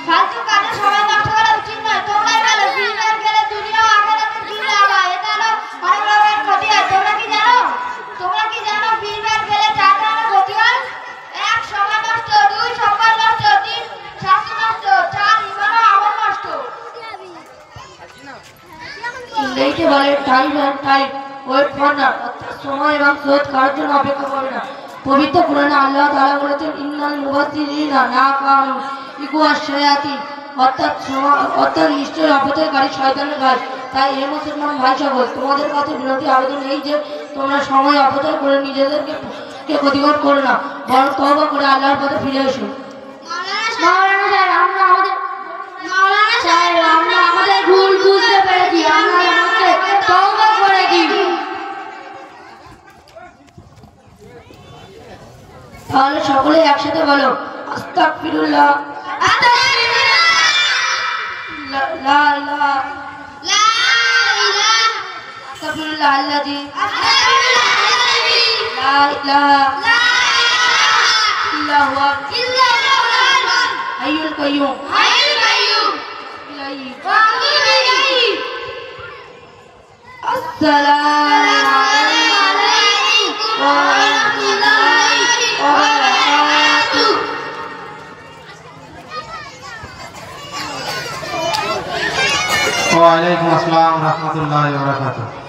ফালতু কাজে সময় নষ্ট করা উচিত নয়। তোমরাই বলো বিয়ের গেলে দুনিয়া আখেরাতে কি লাভ হয়? এটা হলো অনেক রকমের ক্ষতি হয়। তোমরা কি জানো বিয়ের গেলে চার ধরনের ক্ষতি হয়? 1 সময় নষ্ট, 2 সম্মান নষ্ট, 3 স্বাস্থ্য নষ্ট, 4 ইমান ও আমল নষ্ট। ইংরেজিতে বলে time and time wait for none, অর্থাৎ সময় এবং স্রোত কারোর জন্য অপেক্ষা করে না। পবিত্র কোরআনে আল্লাহ তাআলা বলেছেন ইন্নাল মুবাসসিরিনা না কানু ইকুয়াশ শায়াতিন, অর্থাৎ নিশ্চয়ই অপচয়কারী শয়তানের কাজ। তাই হে মুসলমান ভাই সকল, তোমাদের কাছে বিনতি আবেদন এই যে তোমরা সময় অপচয় করে নিজেদেরকে ক্ষতিকর করো না, বরং তওবা করে আল্লাহর পথে ফিরে এসো। মাওলানা সাহেব আমরা আমাদের ভুল বুঝতে পেরেছি, আমরা আমাকে তওবা করে দিই। তাহলে সকলে একসাথে বলো আস্তাগফিরুল্লাহ লা ইলাহা আস্তাগফিরুল্লাহ আল্লাযী লা ইলাহা ইল্লা হুয়া হাইয়ুল কাইয়্যুম ইলাইহি আসসালামু আলাইকুম ওয়া রাহমাতুল্লাহি ওয়া বারাকাতুহু। ওয়া আলাইকুম আসসালাম ওয়া রাহমাতুল্লাহি ওয়া বারাকাতুহু।